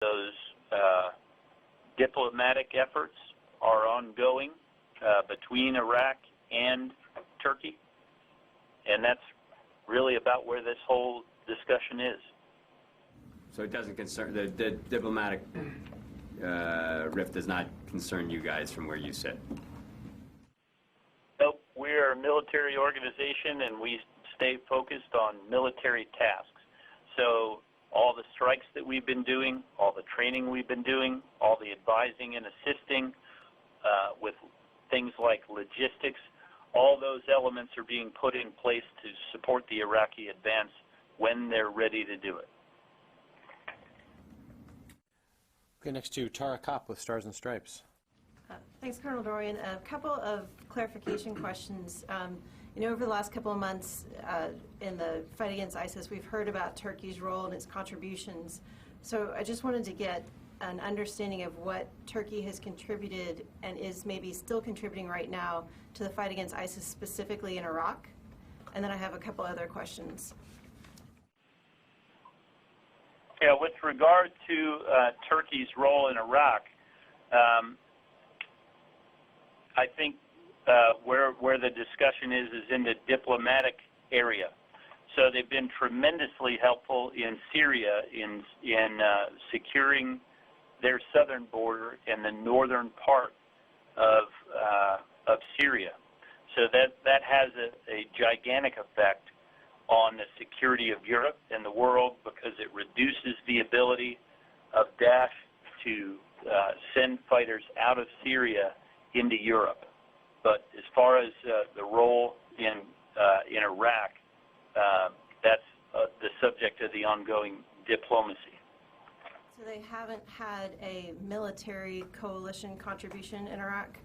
Those diplomatic efforts are ongoing between Iraq and Turkey, and that's really about where this whole discussion is. So it doesn't concern, the diplomatic rift does not concern you guys from where you sit? Nope, we're a military organization and we stay focused on military tasks. So all the strikes that we've been doing, all the training we've been doing, all the advising and assisting with things like logistics, all those elements are being put in place to support the Iraqi advance when they're ready to do it. Okay, next to Tara Kopp with Stars and Stripes. Thanks, Colonel Dorian. A couple of clarification questions. You know, over the last couple of months in the fight against ISIS, we've heard about Turkey's role and its contributions. So I just wanted to get an understanding of what Turkey has contributed and is maybe still contributing right now to the fight against ISIS, specifically in Iraq. And then I have a couple other questions. Yeah, with regard to Turkey's role in Iraq, I think where the discussion is in the diplomatic area. So they've been tremendously helpful in Syria in securing their southern border and the northern part of Syria. So that has a gigantic effect on the security of Europe and the world, because it reduces the ability of Daesh to send fighters out of Syria into Europe. But as far as the role in Iraq, that's the subject of the ongoing diplomacy. So they haven't had a military coalition contribution in Iraq?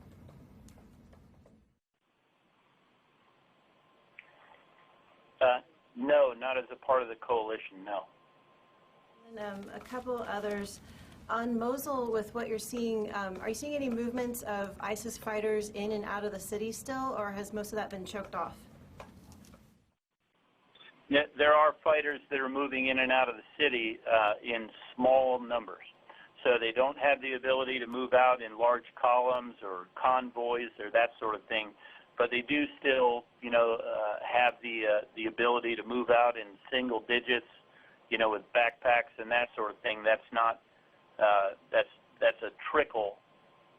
No, not as a part of the coalition, no. And a couple others. On Mosul, with what you're seeing, are you seeing any movements of ISIS fighters in and out of the city still, or has most of that been choked off? Yeah, there are fighters that are moving in and out of the city in small numbers. So they don't have the ability to move out in large columns or convoys or that sort of thing. But they do still, you know, have the ability to move out in single digits, you know, with backpacks and that sort of thing. That's not that's a trickle,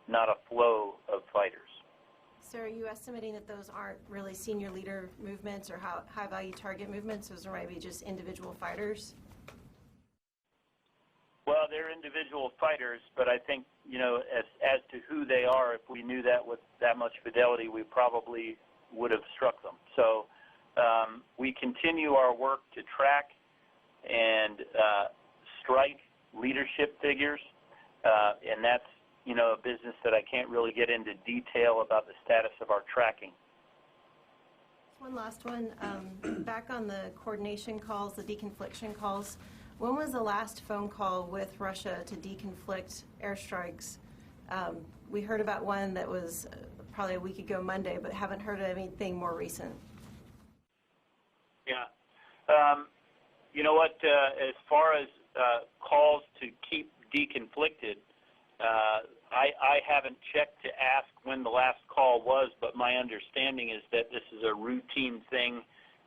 not a flow of fighters. So are you estimating that those aren't really senior leader movements or high-value target movements? Those are maybe just individual fighters? Well, they're individual fighters, but I think, you know, as to who they are, if we knew that with that much fidelity, we probably would have struck them. So we continue our work to track and strike leadership figures, and that's, you know, a business that I can't really get into detail about the status of our tracking. One last one. Back on the coordination calls, the deconfliction calls, when was the last phone call with Russia to deconflict airstrikes? We heard about one that was probably a week ago Monday, but haven't heard of anything more recent. Yeah. You know what, as far as calls to keep deconflicted, I haven't checked to ask when the last call was, but my understanding is that this is a routine thing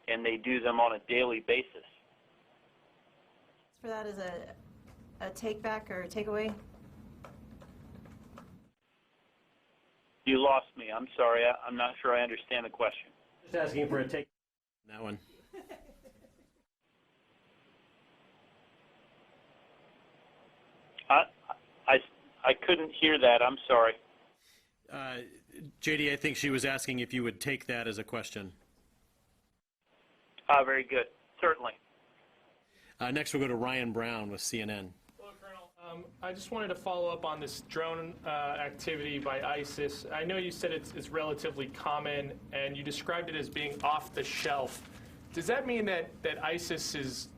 and they do them on a daily basis. For that as a take back or a takeaway? You lost me. I'm sorry. I'm not sure I understand the question. Just asking for a take on that one. I couldn't hear that. I'm sorry. JD, I think she was asking if you would take that as a question. Very good. Certainly. Next, we'll go to Ryan Brown with CNN. Hello, Colonel. I just wanted to follow up on this drone activity by ISIS. I know you said it's relatively common, and you described it as being off the shelf. Does that mean that ISIS is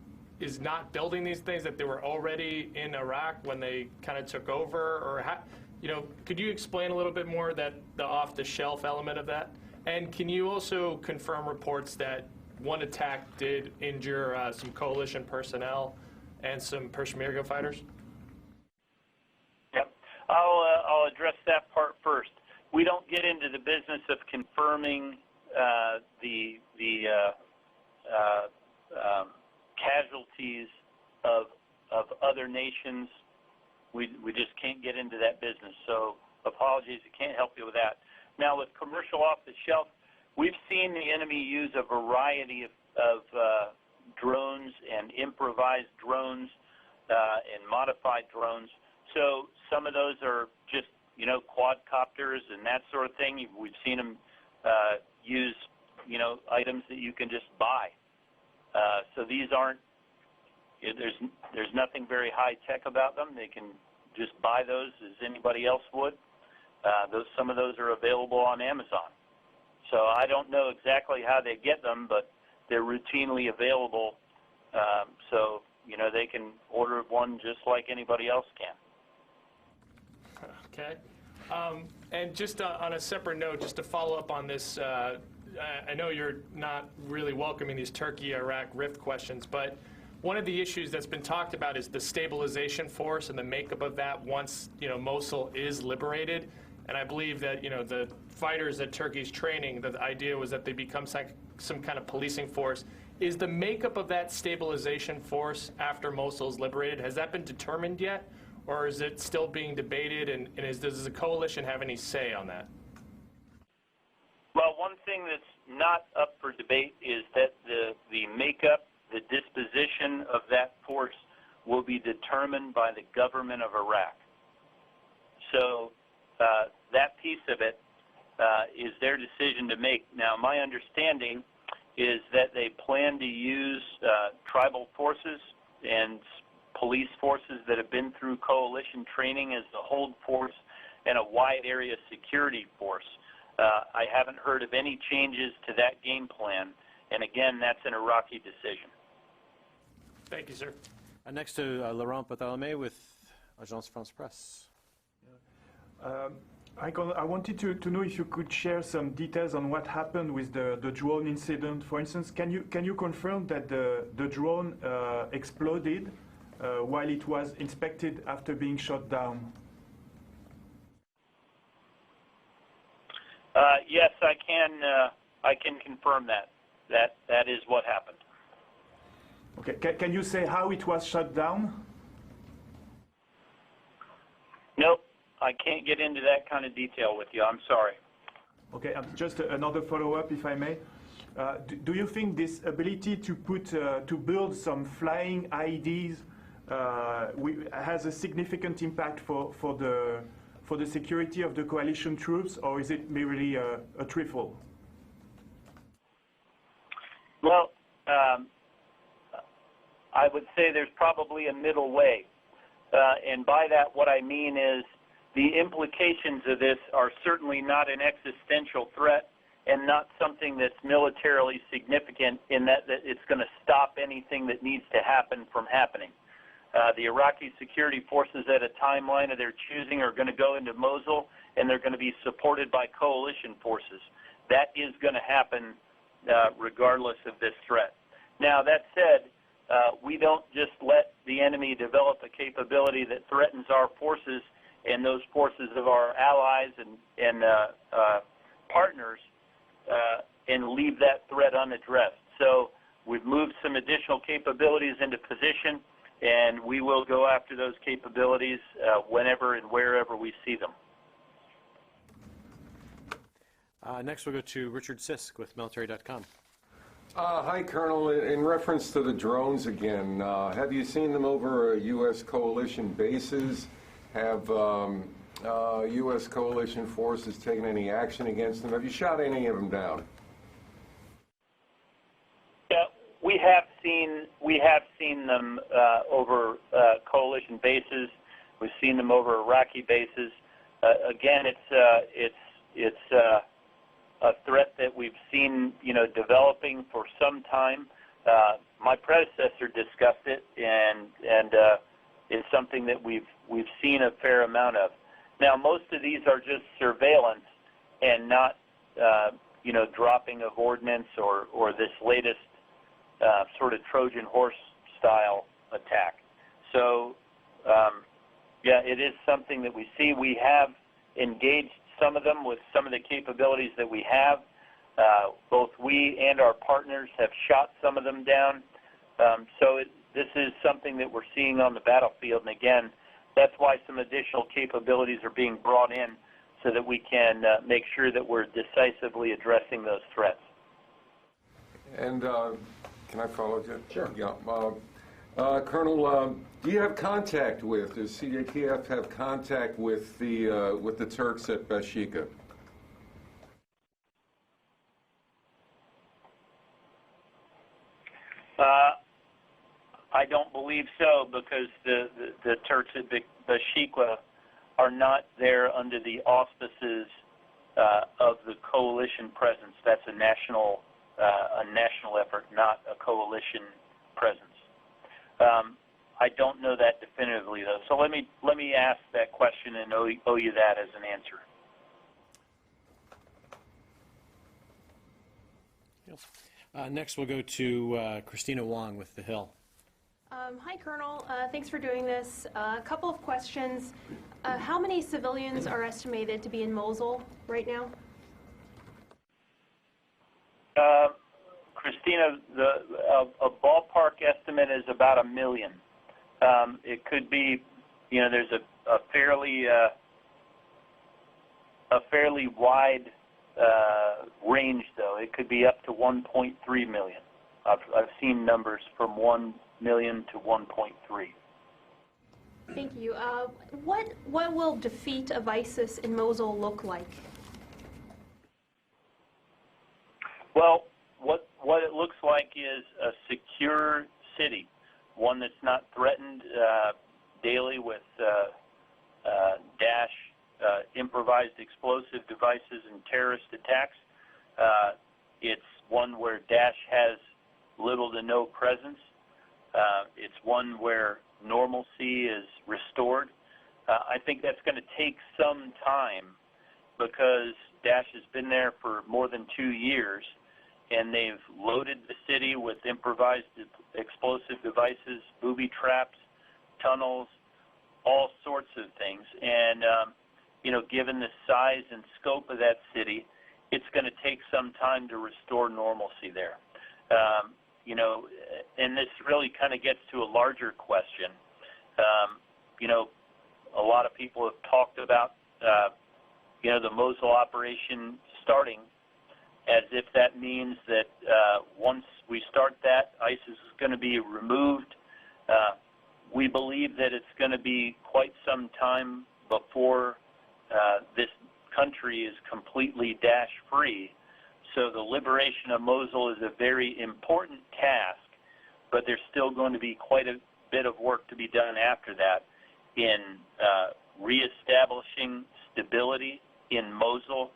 not building these things, that they were already in Iraq when they kind of took over? Or how, you know, could you explain a little bit more that the off-the-shelf element of that? And can you also confirm reports that one attack did injure some coalition personnel and some Peshmerga fighters? address that part first. We don't get into the business of confirming the casualties of other nations. We just can't get into that business. So apologies, I can't help you with that. Now, with commercial off-the-shelf, we've seen the enemy use a variety of drones and improvised drones and modified drones. So some of those are just, quadcopters and that sort of thing. We've seen them use, items that you can just buy. So these aren't, there's nothing very high-tech about them. They can just buy those as anybody else would. Some of those are available on Amazon. So I don't know exactly how they get them, but they're routinely available. So, they can order one just like anybody else can. Okay. And just on a separate note, just to follow up on this, I know you're not really welcoming these Turkey-Iraq rift questions, but one of the issues that's been talked about is the stabilization force and the makeup of that once, Mosul is liberated. And I believe that, the fighters that Turkey's training, the idea was that they become some kind of policing force. Is the makeup of that stabilization force after Mosul's liberated, has that been determined yet? Or is it still being debated, and does the coalition have any say on that? Well, one thing that's not up for debate is that the makeup, the disposition of that force will be determined by the government of Iraq. So that piece of it is their decision to make. Now, my understanding is that they plan to use tribal forces and police forces that have been through coalition training as the hold force and a wide area security force. I haven't heard of any changes to that game plan, and again, that's an Iraqi decision. Thank you, sir. Next to Laurent Bartholomé with Agence France Presse. I wanted to know if you could share some details on what happened with the drone incident. For instance, can you confirm that the drone exploded while it was inspected after being shot down? Yes, I can confirm that. That is what happened. Okay. Can you say how it was shot down? Nope. I can't get into that kind of detail with you. I'm sorry. Okay. Just another follow-up, if I may. Do you think this ability to build some flying IEDs has a significant impact for the security of the coalition troops, or is it merely a trifle? Well, I would say there's probably a middle way. And by that, what I mean is the implications of this are certainly not an existential threat and not something that's militarily significant in that it's going to stop anything that needs to happen from happening. The Iraqi security forces at a timeline of their choosing are going to go into Mosul, and they're going to be supported by coalition forces. That is going to happen regardless of this threat. Now, that said, we don't just let the enemy develop a capability that threatens our forces and those forces of our allies and partners and leave that threat unaddressed. So we've moved some additional capabilities into position, and we will go after those capabilities whenever and wherever we see them. Next we'll go to Richard Sisk with military.com. Hi, Colonel. In reference to the drones again, have you seen them over U.S. coalition bases? Have U.S. coalition forces taken any action against them? Have you shot any of them down? Yeah, we have seen them over coalition bases. We've seen them over Iraqi bases. Again, it's a threat that we've seen, developing for some time. My predecessor discussed it, and it's something that we've seen a fair amount of. Now, most of these are just surveillance and not, dropping of ordnance or this latest sort of Trojan horse style attack. So, yeah, it is something that we see. We have engaged some of them with some of the capabilities that we have. Both we and our partners have shot some of them down. This is something that we're seeing on the battlefield, and again, that's why some additional capabilities are being brought in so that we can make sure that we're decisively addressing those threats. And can I follow you? Sure. Yeah. Colonel, do you have contact with, does CJTF have contact with the Turks at Bashika? I don't believe so, because the Turks at Bashika are not there under the auspices of the coalition presence. That's a national effort, not a coalition presence. I don't know that definitively, though. So let me ask that question and owe you that as an answer. Next, we'll go to Christina Wong with The Hill. Hi, Colonel. Thanks for doing this. A couple of questions. How many civilians are estimated to be in Mosul right now? Christina, a ballpark estimate is about 1 million. It could be, there's a fairly wide range, though. It could be up to 1.3 million. I've seen numbers from 1 million to 1.3. Thank you. What will defeat of ISIS in Mosul look like? Well, what it looks like is a secure city, one that's not threatened daily with Daesh improvised explosive devices and terrorist attacks. It's one where Daesh has little to no presence. It's one where normalcy is restored. I think that's going to take some time, because Daesh has been there for more than 2 years, and they've loaded the city with improvised explosive devices, booby traps, tunnels, all sorts of things. And, given the size and scope of that city, it's going to take some time to restore normalcy there. And this really kind of gets to a larger question. A lot of people have talked about, the Mosul operation starting, as if that means that once we start that, ISIS is going to be removed. We believe that it's going to be quite some time before this country is completely Daesh-free. So the liberation of Mosul is a very important task, but there's still going to be quite a bit of work to be done after that in reestablishing stability in Mosul,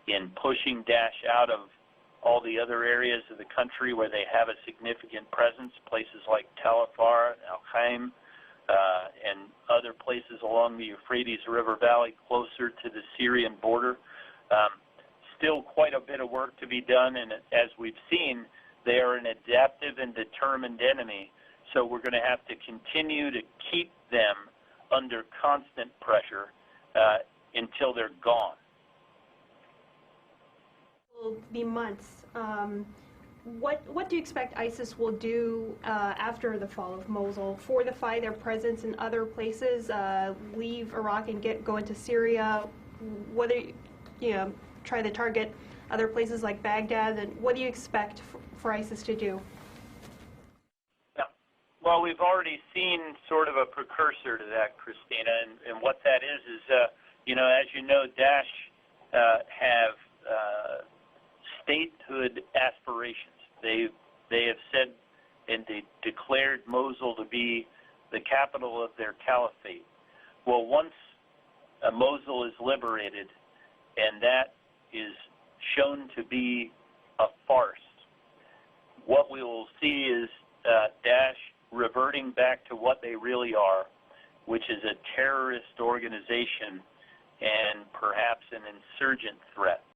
in pushing Daesh out of all the other areas of the country where they have a significant presence, places like Tal Afar, Al-Qaim, and other places along the Euphrates River Valley closer to the Syrian border. Still quite a bit of work to be done, and as we've seen, they are an adaptive and determined enemy, so we're going to have to continue to keep them under constant pressure until they're gone. Will be months. What do you expect ISIS will do after the fall of Mosul? Fortify their presence in other places, leave Iraq and go into Syria? Whether try to target other places like Baghdad, and what do you expect for ISIS to do? Yeah. Well, we've already seen sort of a precursor to that, Christina, and what that is, as you know, Daesh have statehood aspirations. They have said, and they declared Mosul to be the capital of their caliphate. Well, once Mosul is liberated, and that is shown to be a farce, what we will see is Daesh reverting back to what they really are, which is a terrorist organization and perhaps an insurgent threat.